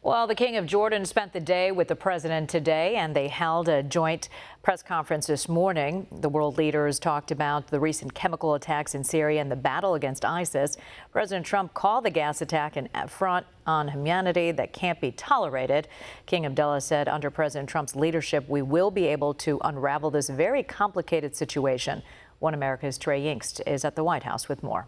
Well, the King of Jordan spent the day with the president today, and they held a joint press conference this morning. The world leaders talked about the recent chemical attacks in Syria and the battle against ISIS. President Trump called the gas attack an affront on humanity that can't be tolerated. King Abdullah said under President Trump's leadership, we will be able to unravel this very complicated situation. One America's Trey Yingst is at the White House with more.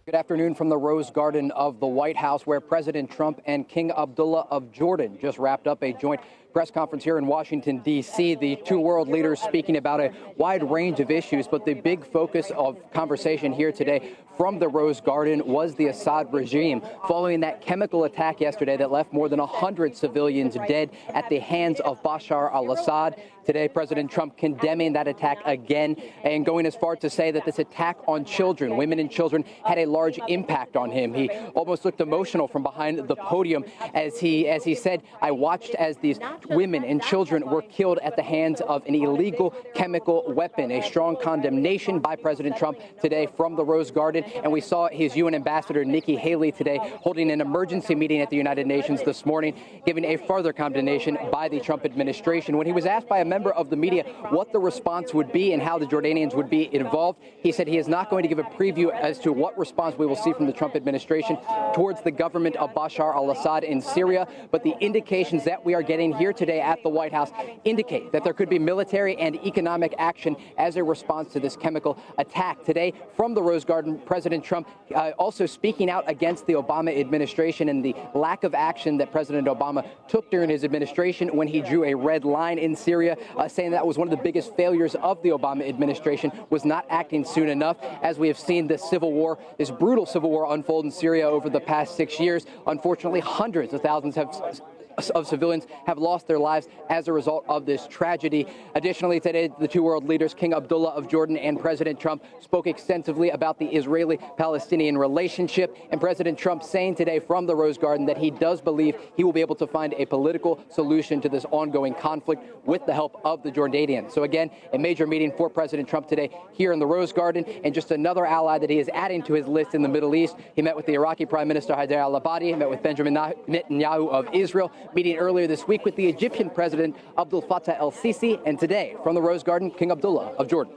Good afternoon from the Rose Garden of the White House, where President Trump and King Abdullah of Jordan just wrapped up a joint press conference here in Washington, D.C. The two world leaders speaking about a wide range of issues, but the big focus of conversation here today from the Rose Garden was the Assad regime, following that chemical attack yesterday that left more than 100 civilians dead at the hands of Bashar al-Assad. Today, President Trump condemning that attack again and going as far to say that this attack on children, women and children, had a large impact on him. He almost looked emotional from behind the podium as he said, I watched as these women and children were killed at the hands of an illegal chemical weapon. A strong condemnation by President Trump today from the Rose Garden. And we saw his UN ambassador, Nikki Haley, today holding an emergency meeting at the United Nations this morning, giving a further condemnation by the Trump administration. When he was asked by a member of the media what the response would be and how the Jordanians would be involved, he said he is not going to give a preview as to what response we will see from the Trump administration towards the government of Bashar al-Assad in Syria. But the indications that we are getting here today at the White House indicate that there could be military and economic action as a response to this chemical attack. Today, from the Rose Garden, President Trump also speaking out against the Obama administration and the lack of action that President Obama took during his administration when he drew a red line in Syria, saying that was one of the biggest failures of the Obama administration, was not acting soon enough. As we have seen this civil war, this brutal civil war unfold in Syria over the past 6 years, unfortunately, hundreds of thousands of civilians have lost their lives as a result of this tragedy. Additionally, today, the two world leaders, King Abdullah of Jordan and President Trump, spoke extensively about the Israeli-Palestinian relationship. And President Trump saying today from the Rose Garden that he does believe he will be able to find a political solution to this ongoing conflict with the help of the Jordanians. So again, a major meeting for President Trump today here in the Rose Garden, and just another ally that he is adding to his list in the Middle East. He met with the Iraqi Prime Minister Haider al-Abadi, met with Benjamin Netanyahu of Israel, meeting earlier this week with the Egyptian President Abdel Fattah el-Sisi, and today from the Rose Garden, King Abdullah of Jordan.